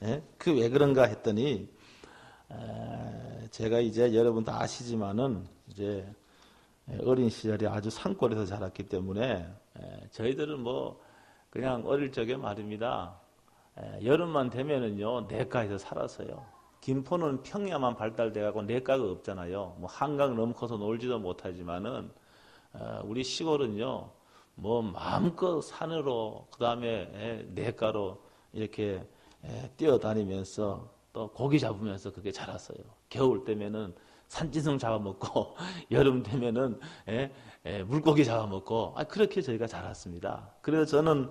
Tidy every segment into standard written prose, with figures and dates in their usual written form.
예? 그 왜 그런가 했더니 제가 이제 여러분 다 아시지만은 이제 어린 시절에 아주 산골에서 자랐기 때문에 저희들은 뭐 그냥 어릴 적에 말입니다. 여름만 되면은요 내과에서 살았어요. 김포는 평야만 발달돼가고 내과가 없잖아요. 뭐 한강 넘고서 놀지도 못하지만은 우리 시골은요 뭐 마음껏 산으로 그 다음에 내과로 이렇게 뛰어다니면서 또 고기 잡으면서 그게 자랐어요. 겨울 되면은 산짐승 잡아먹고 여름 되면은 물고기 잡아먹고 그렇게 저희가 자랐습니다. 그래서 저는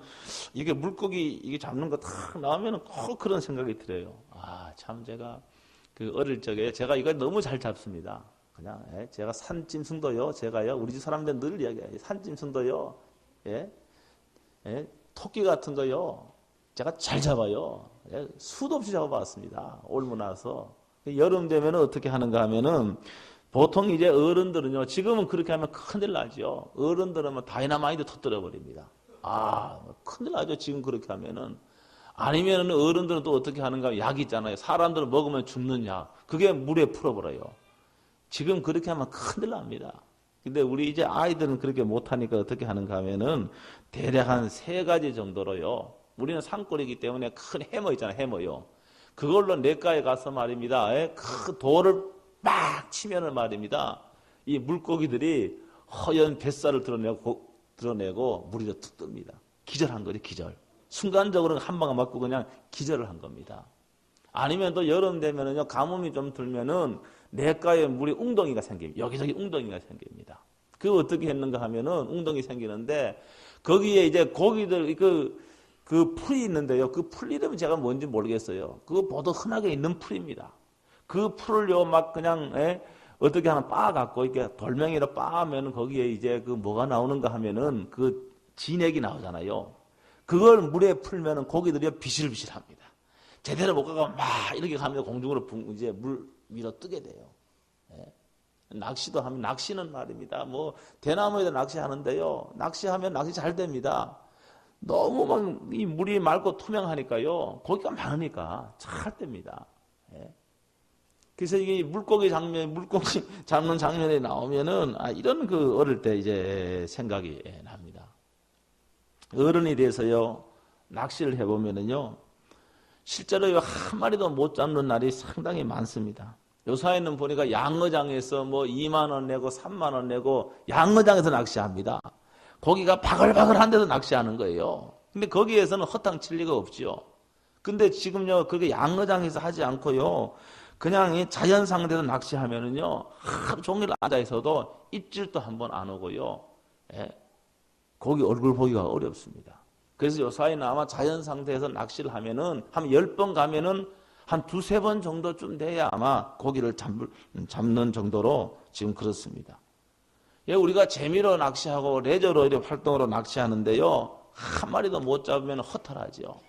이게 물고기 이게 잡는 거 탁 나오면은 꼭 그런 생각이 들어요. 참 제가 그 어릴 적에 제가 이거 너무 잘 잡습니다. 그냥 제가 산짐승도요, 제가요 우리 집 사람들 늘 이야기해요. 산짐승도요, 토끼 같은 거요, 제가 잘 잡아요. 수도 없이 잡아봤습니다. 올무 나서. 여름 되면 어떻게 하는가 하면은 보통 이제 어른들은요, 지금은 그렇게 하면 큰일 나죠. 어른들은 뭐 다이나마이트 터뜨려 버립니다. 큰일 나죠. 지금 그렇게 하면은. 아니면은 어른들은 또 어떻게 하는가, 약 있잖아요. 사람들은 먹으면 죽는 약. 그게 물에 풀어버려요. 지금 그렇게 하면 큰일 납니다. 근데 우리 이제 아이들은 그렇게 못하니까 어떻게 하는가 하면은 대략 한 3가지 정도로요. 우리는 산골이기 때문에 큰 해머 있잖아요. 해머요. 그걸로 냇가에 가서 말입니다. 그 돌을 막 치면은 말입니다. 이 물고기들이 허연 뱃살을 드러내고 물이 툭 뜹니다. 기절한 거죠, 기절. 순간적으로 한 방울 맞고 그냥 기절을 한 겁니다. 아니면 또 여름 되면은요, 가뭄이 좀 들면은 냇가에 물이 웅덩이가 생깁니다. 여기저기 웅덩이가 생깁니다. 그 어떻게 했는가 하면은 웅덩이 생기는데 거기에 이제 고기들 그 풀이 있는데요. 그 풀 이름은 제가 뭔지 모르겠어요. 그거 보도 흔하게 있는 풀입니다. 그 풀을요, 막 그냥, 어떻게 하나 빻아갖고, 이렇게 돌멩이로 빻으면 거기에 이제 그 뭐가 나오는가 하면은 그 진액이 나오잖아요. 그걸 물에 풀면은 고기들이 비실비실 합니다. 제대로 못 가고 막 이렇게 가면 공중으로 이제 물 위로 뜨게 돼요. 낚시도 하면, 낚시는 말입니다. 뭐, 대나무에다 낚시하는데요. 낚시하면 낚시 잘 됩니다. 너무 막 이 물이 맑고 투명하니까요. 고기가 많으니까 잘 됩니다. 그래서 이게 물고기 잡는 장면이 나오면은 이런 그 어릴 때 이제 생각이 납니다. 어른이 돼서요 낚시를 해보면은요 실제로 한 마리도 못 잡는 날이 상당히 많습니다. 요사이는 보니까 양어장에서 뭐 2만 원 내고 3만 원 내고 양어장에서 낚시합니다. 고기가 바글바글한 데서 낚시하는 거예요. 근데 거기에서는 허탕 칠 리가 없죠. 근데 지금요, 그렇게 양어장에서 하지 않고요, 그냥 이 자연 상태에서 낚시하면은요, 하루 종일 앉아 있어도 입질도 한번 안 오고요, 고기 얼굴 보기가 어렵습니다. 그래서 요사이는 아마 자연 상태에서 낚시를 하면은, 한 10번 가면은 한 2-3번 정도쯤 돼야 아마 고기를 잡는 정도로 지금 그렇습니다. 우리가 재미로 낚시하고 레저로 이렇게 활동으로 낚시하는데요. 한 마리도 못 잡으면 허탈하죠.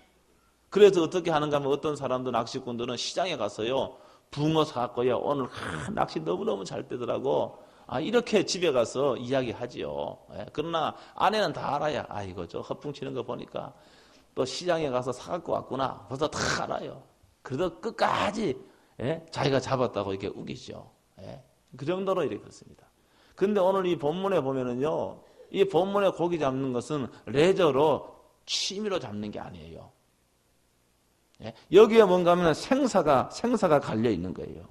그래서 어떻게 하는가 하면 어떤 사람들 낚시꾼들은 시장에 가서요. 붕어 사갖고요. 오늘 낚시 너무너무 잘 되더라고. 이렇게 집에 가서 이야기하지요. 그러나 아내는 다 알아야 이거 저 허풍 치는 거 보니까 또 시장에 가서 사갖고 왔구나. 벌써 다 알아요. 그래도 끝까지 자기가 잡았다고 이렇게 우기죠. 그 정도로 이렇게 그렇습니다. 근데 오늘 이 본문에 보면은요, 이 본문에 고기 잡는 것은 레저로 취미로 잡는 게 아니에요. 여기에 뭔가 하면 생사가 갈려 있는 거예요.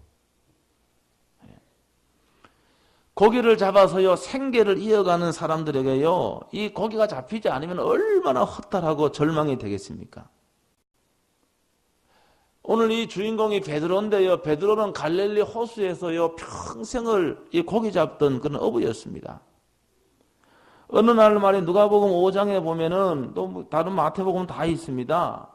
고기를 잡아서요, 생계를 이어가는 사람들에게요, 이 고기가 잡히지 않으면 얼마나 허탈하고 절망이 되겠습니까? 오늘 이 주인공이 베드로인데요. 베드로는 갈릴리 호수에서요 평생을 이 고기 잡던 그런 어부였습니다. 어느 날 말에 누가복음 5장에 보면은 또 다른 마태복음 다 있습니다.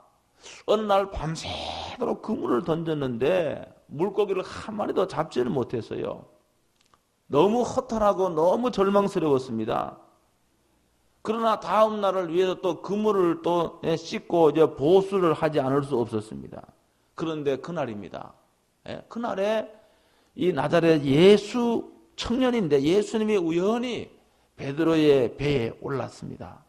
어느 날 밤새도록 그물을 던졌는데 물고기를 한 마리도 잡지를 못했어요. 너무 허탈하고 너무 절망스러웠습니다. 그러나 다음 날을 위해서 또 그물을 또 씻고 이제 보수를 하지 않을 수 없었습니다. 그런데 그날입니다. 그날에 이 나자렛 예수 청년인데 예수님이 우연히 베드로의 배에 올랐습니다.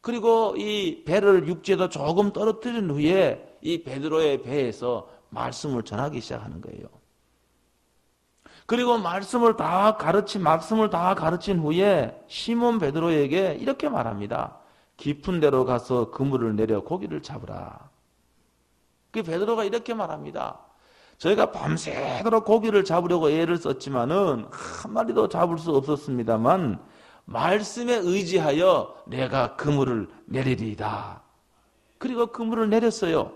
그리고 이 배를 육지에다 조금 떨어뜨린 후에 이 베드로의 배에서 말씀을 전하기 시작하는 거예요. 그리고 말씀을 다 가르친 후에 시몬 베드로에게 이렇게 말합니다. 깊은 데로 가서 그물을 내려 고기를 잡으라. 그 베드로가 이렇게 말합니다. 저희가 밤새도록 고기를 잡으려고 애를 썼지만은 한 마리도 잡을 수 없었습니다만 말씀에 의지하여 내가 그물을 내리리이다. 그리고 그물을 내렸어요.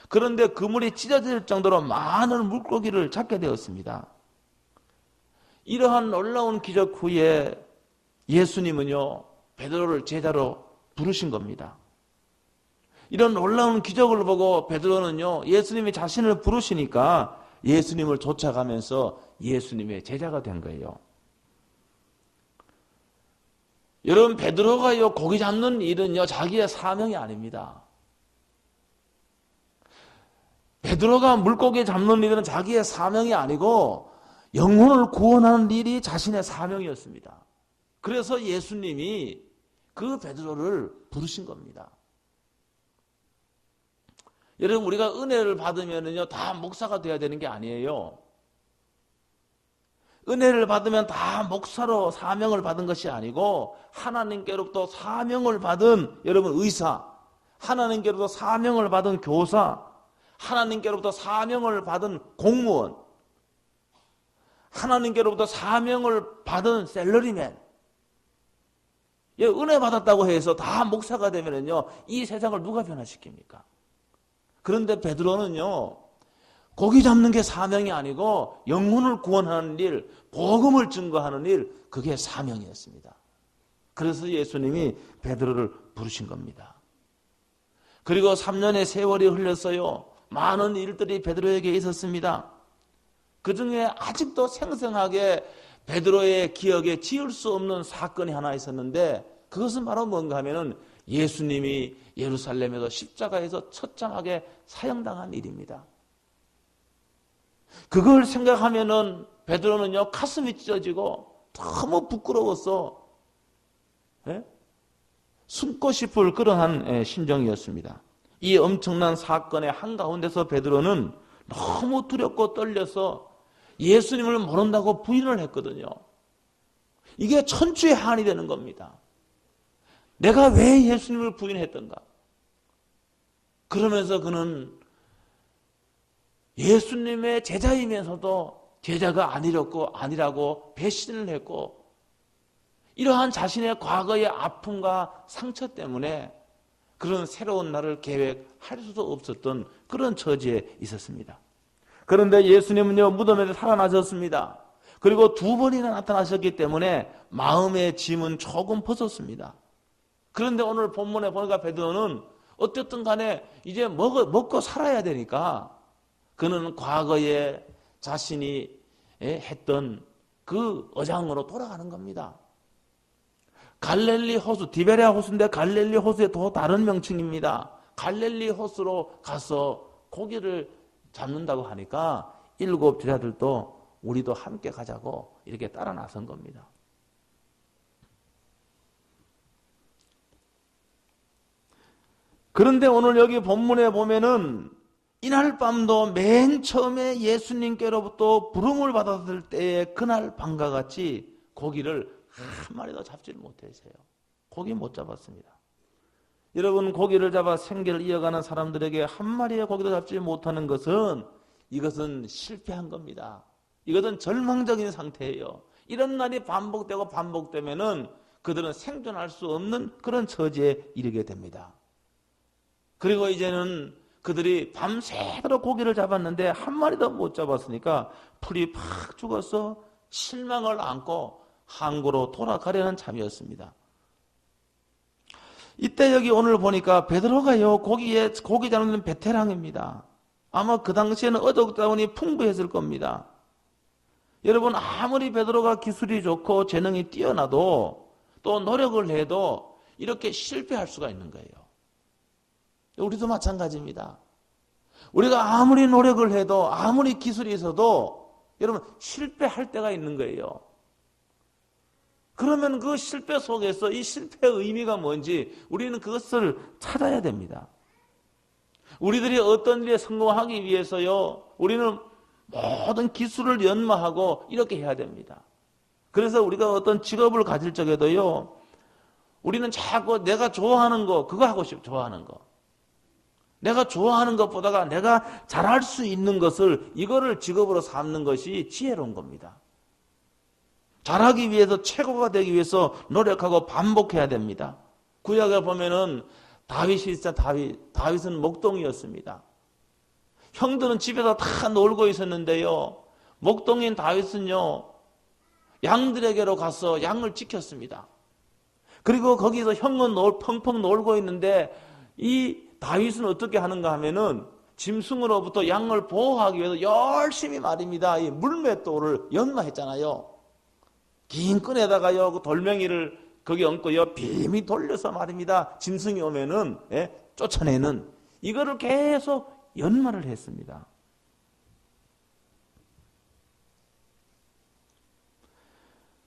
그런데 그물이 찢어질 정도로 많은 물고기를 잡게 되었습니다. 이러한 놀라운 기적 후에 예수님은요, 베드로를 제자로 부르신 겁니다. 이런 놀라운 기적을 보고 베드로는요, 예수님이 자신을 부르시니까 예수님을 쫓아가면서 예수님의 제자가 된 거예요. 여러분, 베드로가요, 고기 잡는 일은요, 자기의 사명이 아닙니다. 베드로가 물고기 잡는 일은 자기의 사명이 아니고 영혼을 구원하는 일이 자신의 사명이었습니다. 그래서 예수님이 그 베드로를 부르신 겁니다. 여러분, 우리가 은혜를 받으면요, 다 목사가 돼야 되는 게 아니에요. 은혜를 받으면 다 목사로 사명을 받은 것이 아니고 하나님께로부터 사명을 받은 여러분 의사, 하나님께로부터 사명을 받은 교사, 하나님께로부터 사명을 받은 공무원, 하나님께로부터 사명을 받은 셀러리맨. 은혜 받았다고 해서 다 목사가 되면요, 이 세상을 누가 변화시킵니까? 그런데 베드로는요, 고기 잡는 게 사명이 아니고 영혼을 구원하는 일, 복음을 증거하는 일, 그게 사명이었습니다. 그래서 예수님이 베드로를 부르신 겁니다. 그리고 3년의 세월이 흘렀어요. 많은 일들이 베드로에게 있었습니다. 그 중에 아직도 생생하게 베드로의 기억에 지울 수 없는 사건이 하나 있었는데 그것은 바로 뭔가 하면은 예수님이 예루살렘에서 십자가에서 처참하게 사형당한 일입니다. 그걸 생각하면은 베드로는요, 가슴이 찢어지고 너무 부끄러워서 숨고 싶을 그러한 심정이었습니다. 이 엄청난 사건의 한가운데서 베드로는 너무 두렵고 떨려서 예수님을 모른다고 부인을 했거든요. 이게 천추의 한이 되는 겁니다. 내가 왜 예수님을 부인했던가? 그러면서 그는 예수님의 제자이면서도 제자가 아니라고 배신을 했고, 이러한 자신의 과거의 아픔과 상처 때문에 그런 새로운 날을 계획할 수도 없었던 그런 처지에 있었습니다. 그런데 예수님은요, 무덤에서 살아나셨습니다. 그리고 2번이나 나타나셨기 때문에 마음의 짐은 조금 벗었습니다. 그런데 오늘 본문에 보니까 베드로는 어쨌든 간에 이제 먹고 살아야 되니까 그는 과거에 자신이 했던 그 어장으로 돌아가는 겁니다. 갈릴리 호수, 디베랴 호수인데 갈릴리 호수의 또 다른 명칭입니다. 갈릴리 호수로 가서 고기를 잡는다고 하니까 7 제자들도 우리도 함께 가자고 이렇게 따라 나선 겁니다. 그런데 오늘 여기 본문에 보면은 이날 밤도 맨 처음에 예수님께로부터 부름을 받았을 때의 그날 밤과 같이 고기를 한 마리도 잡지를 못했어요. 고기 못 잡았습니다. 여러분, 고기를 잡아 생계를 이어가는 사람들에게 한 마리의 고기도 잡지 못하는 것은 이것은 실패한 겁니다. 이것은 절망적인 상태예요. 이런 날이 반복되면은 그들은 생존할 수 없는 그런 처지에 이르게 됩니다. 그리고 이제는 그들이 밤새도록 고기를 잡았는데 한 마리도 못 잡았으니까 풀이 팍 죽어서 실망을 안고 항구로 돌아가려는 참이었습니다. 이때 여기 오늘 보니까 베드로가요, 고기 잡는 베테랑입니다. 아마 그 당시에는 어족자원이 풍부했을 겁니다. 여러분, 아무리 베드로가 기술이 좋고 재능이 뛰어나도 또 노력을 해도 이렇게 실패할 수가 있는 거예요. 우리도 마찬가지입니다. 우리가 아무리 노력을 해도 아무리 기술이 있어도 여러분 실패할 때가 있는 거예요. 그러면 그 실패 속에서 이 실패의 의미가 뭔지 우리는 그것을 찾아야 됩니다. 우리들이 어떤 일에 성공하기 위해서요, 우리는 모든 기술을 연마하고 이렇게 해야 됩니다. 그래서 우리가 어떤 직업을 가질 적에도요, 우리는 자꾸 내가 좋아하는 거, 그거 하고 싶어, 좋아하는 거. 내가 좋아하는 것보다가 내가 잘할 수 있는 것을, 이거를 직업으로 삼는 것이 지혜로운 겁니다. 잘하기 위해서, 최고가 되기 위해서 노력하고 반복해야 됩니다. 구약에 보면은 다윗이 있어, 다윗은 목동이었습니다. 형들은 집에서 다 놀고 있었는데요, 목동인 다윗은요, 양들에게로 가서 양을 지켰습니다. 그리고 거기서 형은 펑펑 놀고 있는데 이 다윗은 어떻게 하는가 하면은 짐승으로부터 양을 보호하기 위해서 열심히 말입니다, 이 물맷돌을 연마했잖아요. 긴 끈에다가요, 그 돌멩이를 거기 얹고요, 빔이 돌려서 말입니다, 짐승이 오면은, 쫓아내는, 이거를 계속 연마를 했습니다.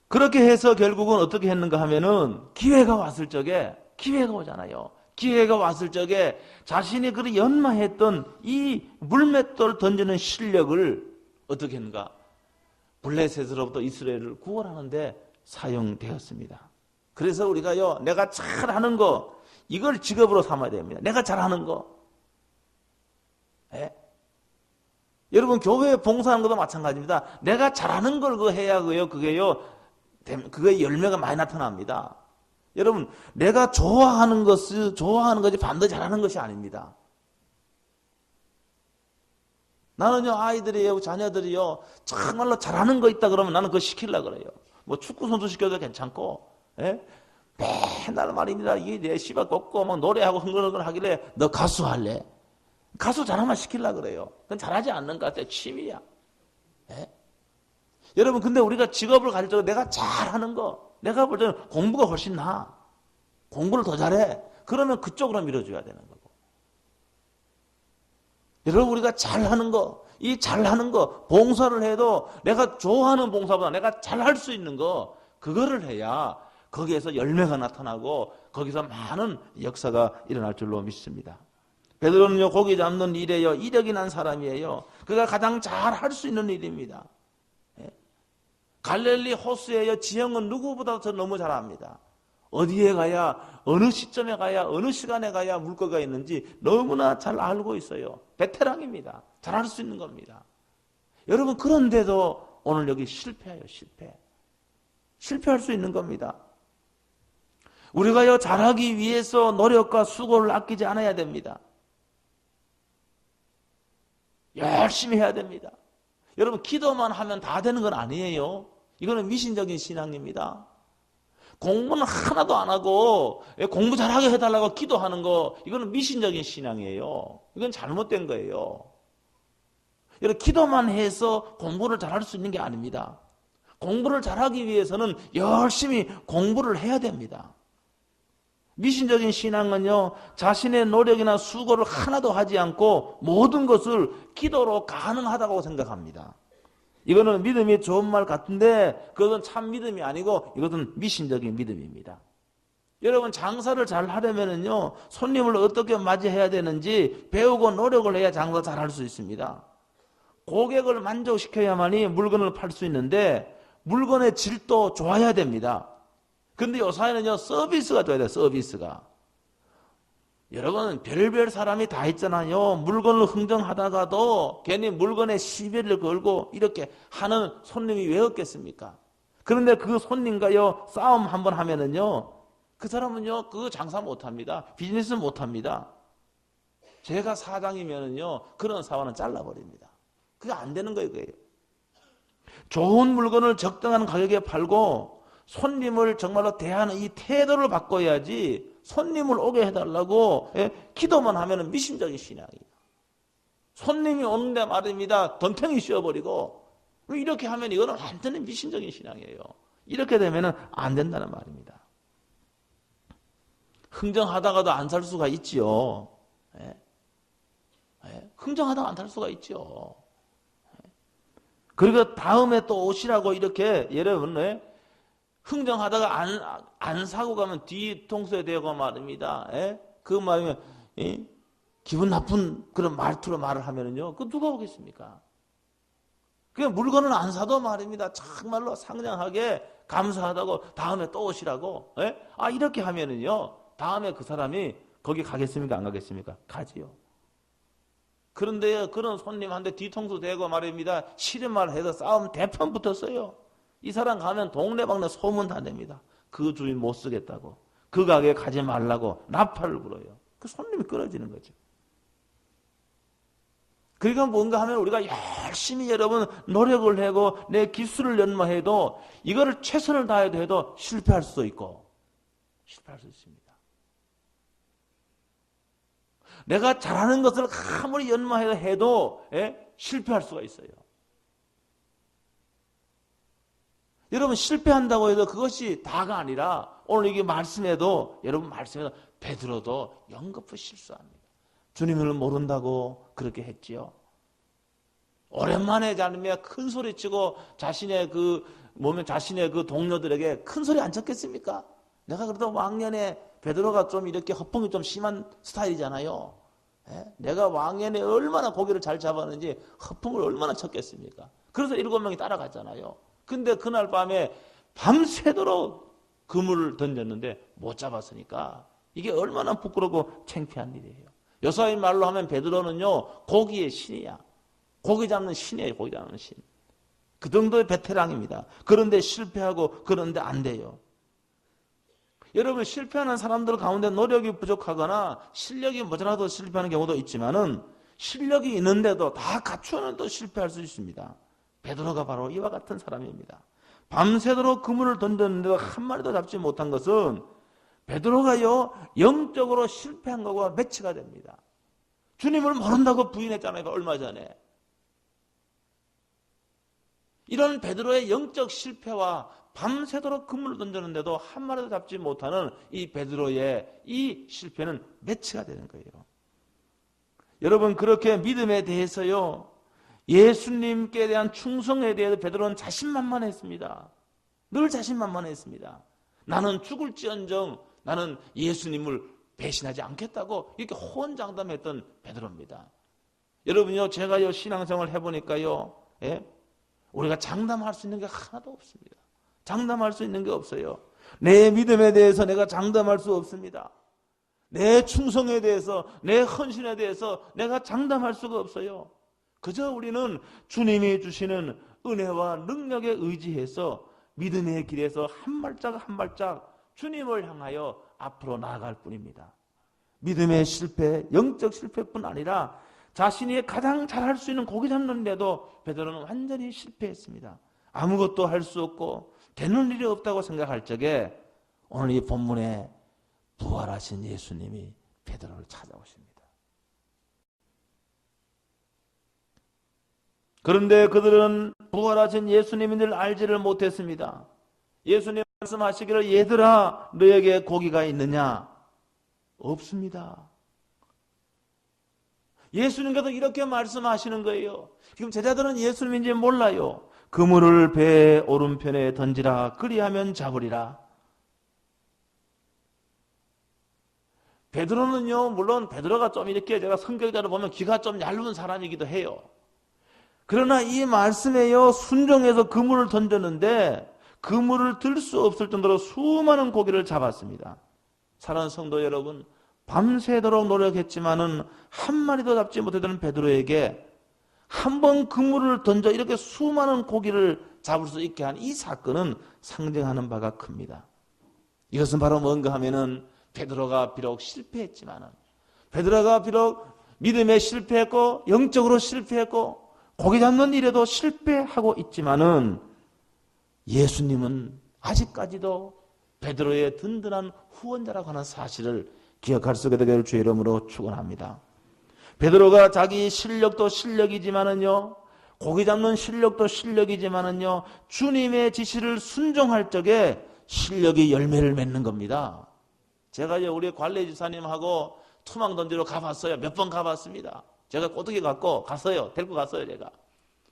그렇게 해서 결국은 어떻게 했는가 하면은 기회가 왔을 적에, 기회가 오잖아요. 기회가 왔을 적에 자신이 그렇게 연마했던 이 물맷돌 던지는 실력을 어떻게 했는가? 블레셋으로부터 이스라엘을 구원하는데 사용되었습니다. 그래서 우리가요, 내가 잘하는 거, 이걸 직업으로 삼아야 됩니다. 내가 잘하는 거. 여러분, 교회에 봉사하는 것도 마찬가지입니다. 내가 잘하는 걸 그거 해야 그게요, 그거의 열매가 많이 나타납니다. 여러분, 내가 좋아하는 것이 반드시 잘하는 것이 아닙니다. 나는요, 아이들이요, 자녀들이요, 정말로 잘하는 거 있다 그러면 나는 그거 시키려고 그래요. 뭐 축구 선수 시켜도 괜찮고, 맨날 말입니다. 이게 내 씨발 걷고 막 노래하고 흥얼흥얼 하길래 너 가수 할래? 가수 잘하면 시키려고 그래요. 그건 잘하지 않는 것 같아요. 취미야. 여러분, 근데 우리가 직업을 가질 때 내가 잘하는 거, 내가 볼 때는 공부가 훨씬 나아. 공부를 더 잘해. 그러면 그쪽으로 밀어줘야 되는 거고. 여러분, 우리가 잘하는 거, 이 잘하는 거, 봉사를 해도 내가 좋아하는 봉사보다 내가 잘할 수 있는 거, 그거를 해야 거기에서 열매가 나타나고 거기서 많은 역사가 일어날 줄로 믿습니다. 베드로는요, 고기 잡는 일에요, 이력이 난 사람이에요. 그가 가장 잘할 수 있는 일입니다. 갈릴리 호수에요, 지형은 누구보다 더 너무 잘합니다. 어디에 가야, 어느 시점에 가야, 어느 시간에 가야 물고기가 있는지 너무나 잘 알고 있어요. 베테랑입니다. 잘할 수 있는 겁니다. 여러분, 그런데도 오늘 여기 실패해요, 실패. 실패할 수 있는 겁니다. 우리가요, 잘하기 위해서 노력과 수고를 아끼지 않아야 됩니다. 열심히 해야 됩니다. 여러분, 기도만 하면 다 되는 건 아니에요. 이거는 미신적인 신앙입니다. 공부는 하나도 안 하고 공부 잘하게 해달라고 기도하는 거, 이거는 미신적인 신앙이에요. 이건 잘못된 거예요. 여러분, 기도만 해서 공부를 잘할 수 있는 게 아닙니다. 공부를 잘하기 위해서는 열심히 공부를 해야 됩니다. 미신적인 신앙은요, 자신의 노력이나 수고를 하나도 하지 않고 모든 것을 기도로 가능하다고 생각합니다. 이거는 믿음이 좋은 말 같은데 그것은 참 믿음이 아니고 이것은 미신적인 믿음입니다. 여러분, 장사를 잘 하려면요, 손님을 어떻게 맞이해야 되는지 배우고 노력을 해야 장사 잘 할 수 있습니다. 고객을 만족시켜야만이 물건을 팔 수 있는데 물건의 질도 좋아야 됩니다. 근데 요사이는요, 서비스가 좋아야 돼요, 서비스가. 여러분, 별별 사람이 다 있잖아요. 물건을 흥정하다가도 괜히 물건에 시비를 걸고 이렇게 하는 손님이 왜 없겠습니까? 그런데 그 손님과요, 싸움 한번 하면은요, 그 사람은요, 그 장사 못 합니다. 비즈니스 못 합니다. 제가 사장이면은요, 그런 사원은 잘라버립니다. 그게 안 되는 거예요, 그게요. 좋은 물건을 적당한 가격에 팔고 손님을 정말로 대하는 이 태도를 바꿔야지, 손님을 오게 해달라고 기도만 하면 미신적인 신앙이에요. 손님이 오는데 말입니다, 덤탱이 씌워버리고 이렇게 하면 이거는 완전히 미신적인 신앙이에요. 이렇게 되면 안 된다는 말입니다. 흥정하다가도 안 살 수가 있지요. 흥정하다가 안 살 수가 있죠. 그리고 다음에 또 오시라고 이렇게 여러분 흥정하다가 안 사고 가면 뒤통수에 대고 말입니다. 그 말이면 기분 나쁜 그런 말투로 말을 하면은요, 그 누가 오겠습니까? 그냥 물건을 안 사도 말입니다. 정말로 상냥하게 감사하다고 다음에 또 오시라고. 이렇게 하면은요, 다음에 그 사람이 거기 가겠습니까? 안 가겠습니까? 가지요. 그런데 그런 손님한테 뒤통수 대고 말입니다. 싫은 말 해서 싸움 대판 붙었어요. 이 사람 가면 동네방네 소문 다 냅니다. 그 주인 못 쓰겠다고. 그 가게에 가지 말라고 나팔을 불어요. 그 손님이 끊어지는 거죠. 그러니까 뭔가 하면 우리가 열심히 여러분 노력을 하고 내 기술을 연마해도 이거를 최선을 다해도 해도 실패할 수도 있고 실패할 수 있습니다. 내가 잘하는 것을 아무리 연마해도 실패할 수가 있어요. 여러분 실패한다고 해도 그것이 다가 아니라 오늘 이게 말씀에도 여러분 말씀에도 베드로도 연거푸 실수합니다. 주님을 모른다고 그렇게 했지요. 오랜만에 자면 큰 소리치고 자신의 그 동료들에게 큰 소리 안 쳤겠습니까? 내가 그래도 왕년에 베드로가 좀 이렇게 허풍이 좀 심한 스타일이잖아요. 내가 왕년에 얼마나 고기를 잘 잡았는지 허풍을 얼마나 쳤겠습니까? 그래서 7명이 따라갔잖아요. 근데 그날 밤에 밤새도록 그물을 던졌는데 못 잡았으니까 이게 얼마나 부끄럽고 창피한 일이에요. 요사의 말로 하면 베드로는요, 고기의 신이야. 고기 잡는 신이에요. 고기 잡는 신. 그 정도의 베테랑입니다. 그런데 실패하고 그런데 안 돼요. 여러분 실패하는 사람들 가운데 노력이 부족하거나 실력이 모자라도 실패하는 경우도 있지만은 실력이 있는데도 다 갖추어도 실패할 수 있습니다. 베드로가 바로 이와 같은 사람입니다. 밤새도록 그물을 던졌는데도 한 마리도 잡지 못한 것은 베드로가요 영적으로 실패한 것과 매치가 됩니다. 주님을 모른다고 부인했잖아요. 얼마 전에. 이런 베드로의 영적 실패와 밤새도록 그물을 던졌는데도 한 마리도 잡지 못하는 이 베드로의 이 실패는 매치가 되는 거예요. 여러분 그렇게 믿음에 대해서요 예수님께 대한 충성에 대해서 베드로는 자신만만했습니다. 늘 자신만만했습니다. 나는 죽을지언정 나는 예수님을 배신하지 않겠다고 이렇게 호언장담했던 베드로입니다. 여러분요 제가요 신앙생활을 해보니까요 우리가 장담할 수 있는 게 하나도 없습니다. 장담할 수 있는 게 없어요. 내 믿음에 대해서 내가 장담할 수 없습니다. 내 충성에 대해서 내 헌신에 대해서 내가 장담할 수가 없어요. 그저 우리는 주님이 주시는 은혜와 능력에 의지해서 믿음의 길에서 한 발짝 한 발짝 주님을 향하여 앞으로 나아갈 뿐입니다. 믿음의 실패, 영적 실패뿐 아니라 자신이 가장 잘할 수 있는 고기 잡는데도 베드로는 완전히 실패했습니다. 아무것도 할 수 없고 되는 일이 없다고 생각할 적에 오늘 이 본문에 부활하신 예수님이 베드로를 찾아오십니다. 그런데 그들은 부활하신 예수님인 줄 알지를 못했습니다. 예수님 말씀하시기를 얘들아 너에게 고기가 있느냐? 없습니다. 예수님께서 이렇게 말씀하시는 거예요. 지금 제자들은 예수님인지 몰라요. 그물을 배 오른편에 던지라 그리하면 잡으리라. 베드로는요 물론 베드로가 좀 이렇게 제가 성격자로 보면 귀가 좀 얇은 사람이기도 해요. 그러나 이 말씀에요 순종해서 그물을 던졌는데 그물을 들 수 없을 정도로 수많은 고기를 잡았습니다. 사랑하는 성도 여러분 밤새도록 노력했지만은 한 마리도 잡지 못했던 베드로에게 한 번 그물을 던져 이렇게 수많은 고기를 잡을 수 있게 한 이 사건은 상징하는 바가 큽니다. 이것은 바로 뭔가 하면은 베드로가 비록 실패했지만은 베드로가 비록 믿음에 실패했고 영적으로 실패했고 고기 잡는 일에도 실패하고 있지만은 예수님은 아직까지도 베드로의 든든한 후원자라고 하는 사실을 기억할 수 있게 되기를 주의 이름으로 축원합니다. 베드로가 자기 실력도 실력이지만은요, 고기 잡는 실력도 실력이지만은요, 주님의 지시를 순종할 적에 실력이 열매를 맺는 겁니다. 제가요 우리 관례지사님하고 투망 던지러 가봤어요. 몇 번 가봤습니다. 제가 꼬투기 갖고 갔어요. 데리고 갔어요 제가.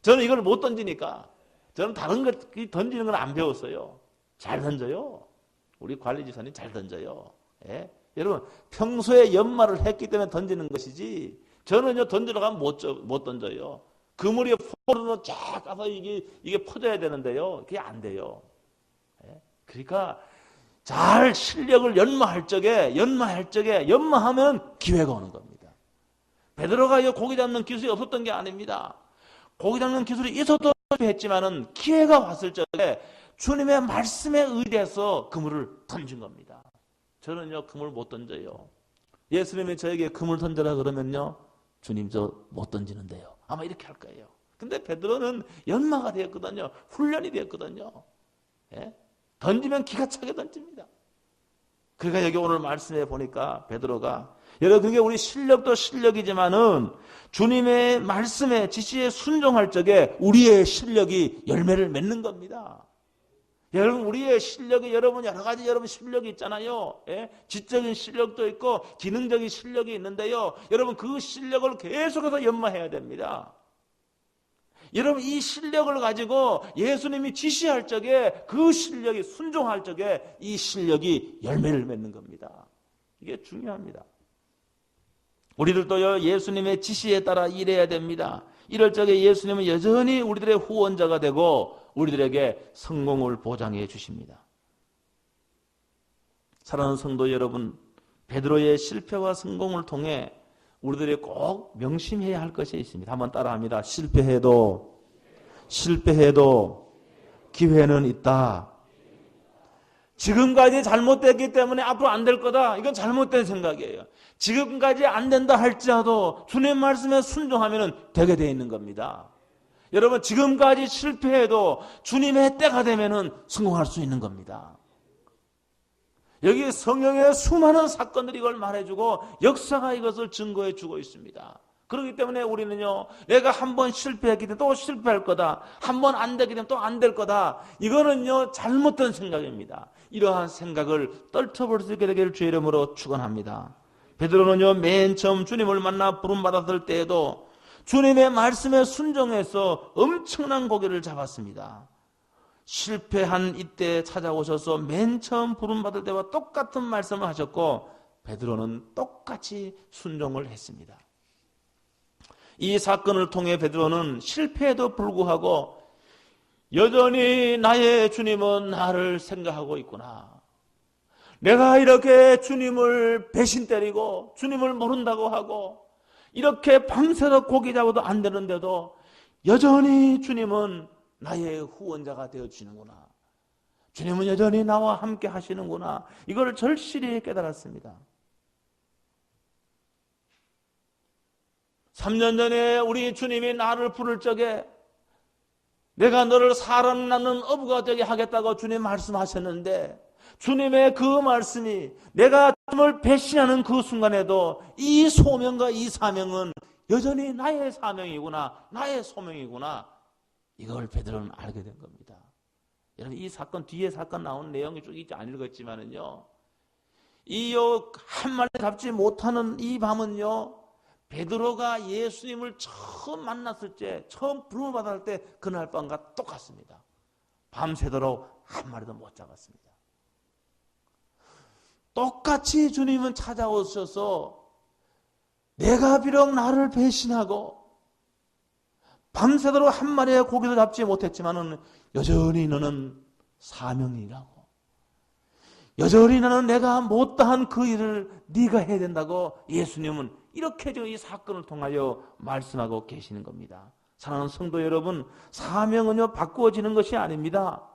저는 이걸 못 던지니까 저는 다른 거 던지는 걸 안 배웠어요. 잘 던져요. 우리 관리지사님 잘 던져요. 예? 여러분 평소에 연말을 했기 때문에 던지는 것이지 저는요 던지러 가면 못 던져요. 그물이 포로로 쫙 가서 이게 퍼져야 되는데요. 그게 안 돼요. 예? 그러니까 잘 실력을 연마할 적에 연마하면 기회가 오는 겁니다. 베드로가 고기 잡는 기술이 없었던 게 아닙니다. 고기 잡는 기술이 있어도 했지만은 기회가 왔을 적에 주님의 말씀에 의대해서 그물을 던진 겁니다. 저는요 그물 못 던져요. 예수님이 저에게 그물 던져라 그러면요 주님 저 못 던지는데요. 아마 이렇게 할 거예요. 근데 베드로는 연마가 되었거든요. 훈련이 되었거든요. 예? 던지면 기가 차게 던집니다. 그러니까 여기 오늘 말씀에 보니까 베드로가 여러분 그게 우리 실력도 실력이지만은 주님의 말씀에 지시에 순종할 적에 우리의 실력이 열매를 맺는 겁니다. 여러분 우리의 실력이 여러분 여러 가지 여러분 실력이 있잖아요. 예? 지적인 실력도 있고 기능적인 실력이 있는데요. 여러분 그 실력을 계속해서 연마해야 됩니다. 여러분 이 실력을 가지고 예수님이 지시할 적에 그 실력이 순종할 적에 이 실력이 열매를 맺는 겁니다. 이게 중요합니다. 우리들도요 예수님의 지시에 따라 일해야 됩니다. 이럴 적에 예수님은 여전히 우리들의 후원자가 되고 우리들에게 성공을 보장해 주십니다. 사랑하는 성도 여러분, 베드로의 실패와 성공을 통해 우리들이 꼭 명심해야 할 것이 있습니다. 한번 따라합니다. 실패해도 기회는 있다. 지금까지 잘못됐기 때문에 앞으로 안 될 거다. 이건 잘못된 생각이에요. 지금까지 안 된다 할지라도 주님 말씀에 순종하면 되게 돼 있는 겁니다. 여러분 지금까지 실패해도 주님의 때가 되면 성공할 수 있는 겁니다. 여기 성경의 수많은 사건들이 이걸 말해주고 역사가 이것을 증거해 주고 있습니다. 그렇기 때문에 우리는요 내가 한 번 실패했기 때문에 또 실패할 거다. 한 번 안 되기 때문에 또 안 될 거다. 이거는요 잘못된 생각입니다. 이러한 생각을 떨쳐볼 수 있게 되기를 주의 이름으로 축원합니다. 베드로는요 맨 처음 주님을 만나 부름받았을 때에도 주님의 말씀에 순종해서 엄청난 고기를 잡았습니다. 실패한 이때 찾아오셔서 맨 처음 부름받을 때와 똑같은 말씀을 하셨고 베드로는 똑같이 순종을 했습니다. 이 사건을 통해 베드로는 실패에도 불구하고 여전히 나의 주님은 나를 생각하고 있구나. 내가 이렇게 주님을 배신 때리고 주님을 모른다고 하고 이렇게 밤새도록 고기 잡아도 안 되는데도 여전히 주님은 나의 후원자가 되어주시는구나. 주님은 여전히 나와 함께 하시는구나. 이걸 절실히 깨달았습니다. 3년 전에 우리 주님이 나를 부를 적에 내가 너를 사람 낳는 어부가 되게 하겠다고 주님 말씀하셨는데 주님의 그 말씀이 내가 주님을 배신하는 그 순간에도 이 소명과 이 사명은 여전히 나의 사명이구나, 나의 소명이구나. 이걸 베드로는 알게 된 겁니다. 여러분 이 사건 뒤에 사건 나온 내용이 쭉 있지 안 읽었지만은요, 이 한 마리 잡지 못하는 이 밤은요, 베드로가 예수님을 처음 만났을 때, 처음 부름을 받았을 때 그날 밤과 똑같습니다. 밤새도록 한 마리도 못 잡았습니다. 똑같이 주님은 찾아오셔서 내가 비록 나를 배신하고 밤새도록 한 마리의 고기도 잡지 못했지만은 여전히 너는 사명이라고, 여전히 나는 내가 못다한 그 일을 네가 해야 된다고 예수님은 이렇게 이 사건을 통하여 말씀하고 계시는 겁니다. 사랑하는 성도 여러분, 사명은요 바꾸어지는 것이 아닙니다.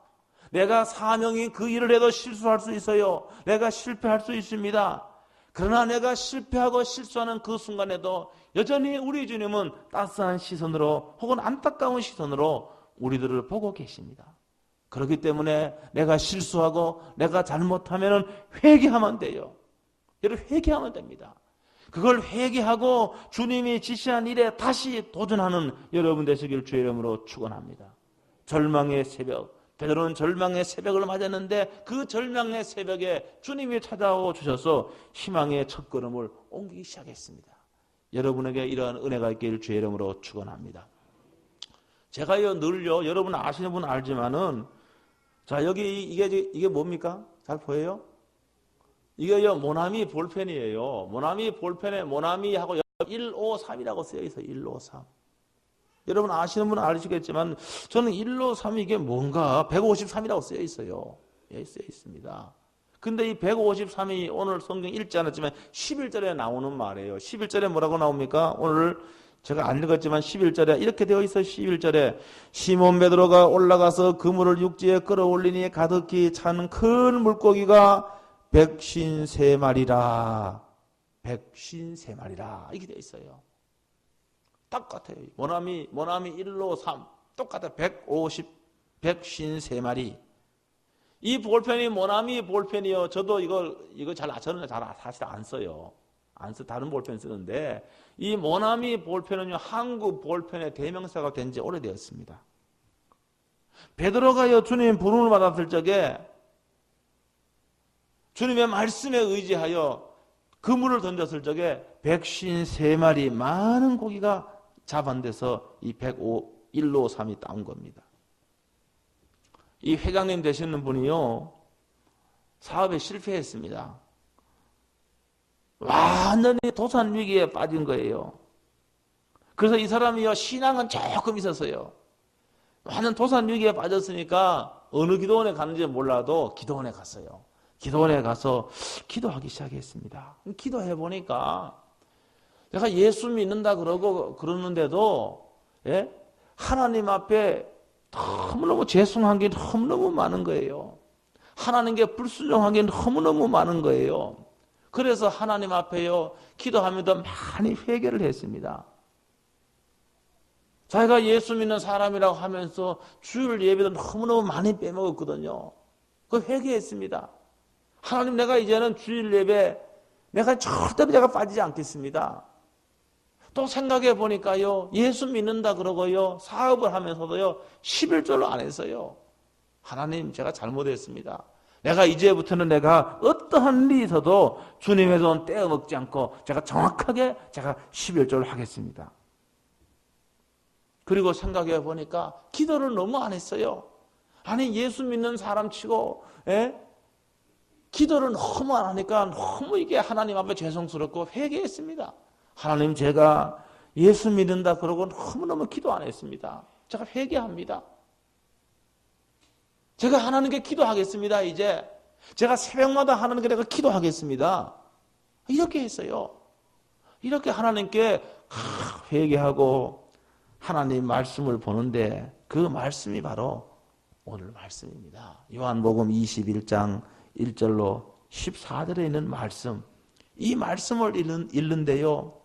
내가 사명이 그 일을 해도 실수할 수 있어요. 내가 실패할 수 있습니다. 그러나 내가 실패하고 실수하는 그 순간에도 여전히 우리 주님은 따스한 시선으로 혹은 안타까운 시선으로 우리들을 보고 계십니다. 그렇기 때문에 내가 실수하고 내가 잘못하면 회개하면 돼요. 여러분 회개하면 됩니다. 그걸 회개하고 주님이 지시한 일에 다시 도전하는 여러분 되시길 주의 이름으로 축원합니다. 절망의 새벽, 베드로는 절망의 새벽을 맞았는데 그 절망의 새벽에 주님이 찾아오 주셔서 희망의 첫걸음을 옮기기 시작했습니다. 여러분에게 이러한 은혜가 있기를 주의 이름으로 축원합니다. 제가요 늘요, 여러분 아시는 분 알지만은 자, 여기 이게 뭡니까? 잘 보여요? 이게요, 모나미 볼펜이에요. 모나미 볼펜에 모나미하고 153이라고 쓰여 있어요. 153. 여러분 아시는 분은 아시겠지만 저는 153이 이게 뭔가 153이라고 쓰여 있어요. 예, 쓰여 있습니다. 근데 이 153이 오늘 성경 읽지 않았지만 11절에 나오는 말이에요. 11절에 뭐라고 나옵니까? 오늘 제가 안 읽었지만 11절에 이렇게 되어 있어요. 11절에 시몬 베드로가 올라가서 그물을 육지에 끌어올리니 가득히 찬 큰 물고기가 153마리라. 153마리라. 이렇게 되어 있어요. 똑같아요. 모나미 1로 3 똑같아요. 153마리. 이 볼펜이 모나미 볼펜이요. 저도 저는 사실 안 써요. 다른 볼펜 쓰는데 이 모나미 볼펜은요, 한국 볼펜의 대명사가 된 지 오래되었습니다. 베드로가요, 주님 부름을 받았을 적에 주님의 말씀에 의지하여 그물을 던졌을 적에 153마리 많은 고기가 잡아내서 이 1로 3이 따온 겁니다. 이 회장님 되시는 분이요, 사업에 실패했습니다. 완전히 도산 위기에 빠진 거예요. 그래서 이 사람이요, 신앙은 조금 있었어요. 완전 도산 위기에 빠졌으니까 어느 기도원에 가는지 몰라도 기도원에 갔어요. 기도원에 가서 기도하기 시작했습니다. 기도해 보니까 내가 예수 믿는다 그러는데도, 예? 하나님 앞에 너무너무 죄송한 게 너무너무 많은 거예요. 하나님께 불순종한 게 너무너무 많은 거예요. 그래서 하나님 앞에요, 기도하면서 많이 회개를 했습니다. 자기가 예수 믿는 사람이라고 하면서 주일 예배도 너무너무 많이 빼먹었거든요. 그 회개했습니다. 하나님, 내가 이제는 주일 예배 내가 절대 빠지지 않겠습니다. 또 생각해 보니까요, 예수 믿는다 그러고요, 사업을 하면서도요, 11절로 안 했어요. 하나님, 제가 잘못했습니다. 내가 이제부터는 내가 어떠한 일이 있어도 주님의 돈 떼어먹지 않고 제가 정확하게 11절을 하겠습니다. 그리고 생각해 보니까 기도를 너무 안 했어요. 아니, 예수 믿는 사람 치고, 기도를 너무 안 하니까 너무 이게 하나님 앞에 죄송스럽고 회개했습니다. 하나님, 제가 예수 믿는다 그러고 너무너무 기도 안 했습니다. 제가 회개합니다. 제가 하나님께 기도하겠습니다. 이제 제가 새벽마다 하나님께 내가 기도하겠습니다. 이렇게 했어요. 이렇게 하나님께 회개하고 하나님 말씀을 보는데 그 말씀이 바로 오늘 말씀입니다. 요한복음 21장 1절로 14절에 있는 말씀, 이 말씀을 읽는데요,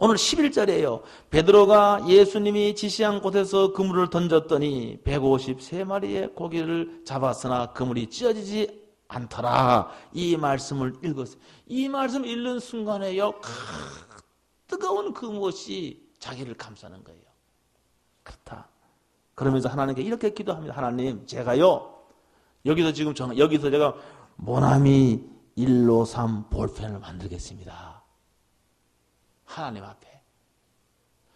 오늘 11절이에요. 베드로가 예수님이 지시한 곳에서 그물을 던졌더니 153마리의 고기를 잡았으나 그물이 찢어지지 않더라. 이 말씀을 읽었어요. 이 말씀 읽는 순간에요, 뜨거운 그것이 자기를 감싸는 거예요. 그렇다. 그러면서 하나님께 이렇게 기도합니다. 하나님, 제가요, 여기서 제가 모나미 1로 3 볼펜을 만들겠습니다. 하나님 앞에.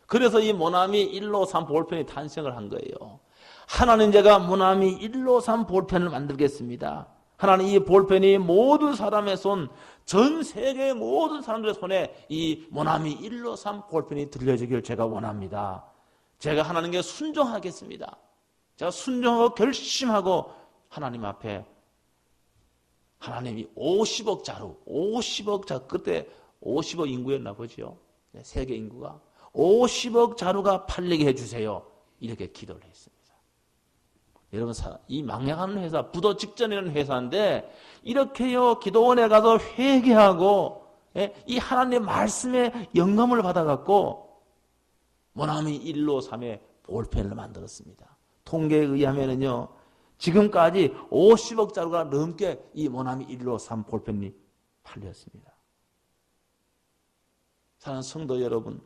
그래서 이 모나미 1로 3 볼펜이 탄생을 한 거예요. 하나님, 제가 모나미 1로 3 볼펜을 만들겠습니다. 하나님, 이 볼펜이 모든 사람의 손, 전 세계의 모든 사람들의 손에 이 모나미 1로 3 볼펜이 들려지길 제가 원합니다. 제가 하나님께 순종하겠습니다. 제가 순종하고 결심하고 하나님 앞에, 하나님이 50억 자루, 그때 50억 인구였나 보죠. 세계 인구가 50억 자루가 팔리게 해주세요. 이렇게 기도를 했습니다. 여러분, 이 망명하는 회사, 부도 직전이라는 회사인데 이렇게요, 기도원에 가서 회개하고, 이 하나님의 말씀에 영감을 받아갖고 모나미 1로 3의 볼펜을 만들었습니다. 통계에 의하면요, 지금까지 50억 자루가 넘게 이 모나미 1로 3 볼펜이 팔렸습니다. 사랑하는 성도 여러분,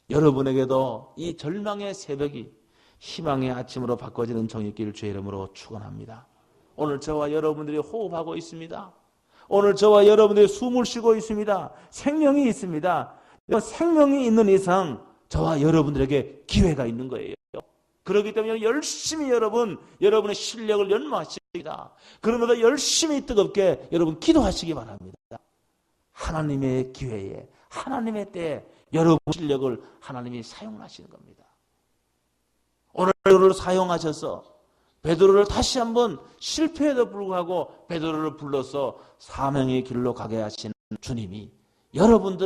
여러분에게도 이 절망의 새벽이 희망의 아침으로 바꿔지는 정의 길 주의 이름으로 축원합니다. 오늘 저와 여러분들이 호흡하고 있습니다. 오늘 저와 여러분들이 숨을 쉬고 있습니다. 생명이 있습니다. 생명이 있는 이상 저와 여러분들에게 기회가 있는 거예요. 그렇기 때문에 열심히 여러분의 실력을 연마하십니다. 그러면서 열심히 뜨겁게 여러분 기도하시기 바랍니다. 하나님의 기회에, 하나님의 때에 여러분 실력을 하나님이 사용하시는 겁니다. 오늘 베드로를 사용하셔서 베드로를 다시 한번 실패에도 불구하고 베드로를 불러서 사명의 길로 가게 하신 주님이 여러분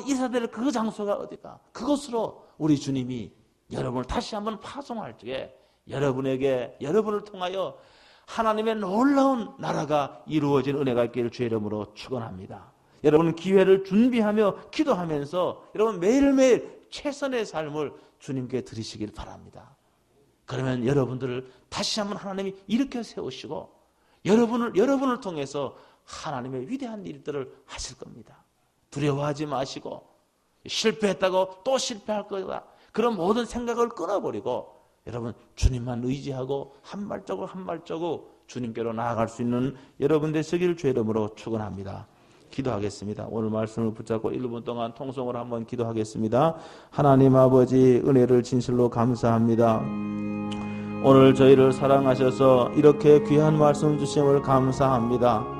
있어야 그 장소가 어디가? 그곳으로 우리 주님이 여러분을 다시 한번 파송할 적에 여러분을 통하여 하나님의 놀라운 나라가 이루어진 은혜가 있기를 주의 이름으로 축원합니다. 여러분 기회를 준비하며 기도하면서 여러분 매일매일 최선의 삶을 주님께 드리시길 바랍니다. 그러면 여러분들을 다시 한번 하나님이 일으켜 세우시고 여러분을 통해서 하나님의 위대한 일들을 하실 겁니다. 두려워하지 마시고 실패했다고 또 실패할 거다. 그런 모든 생각을 끊어버리고 여러분 주님만 의지하고 한 발자국 주님께로 나아갈 수 있는 여러분 되시길 주의 이름으로 축원합니다. 기도하겠습니다. 오늘 말씀을 붙잡고 1분 동안 통성으로 한번 기도하겠습니다. 하나님 아버지 은혜를 진실로 감사합니다. 오늘 저희를 사랑하셔서 이렇게 귀한 말씀 주심을 감사합니다.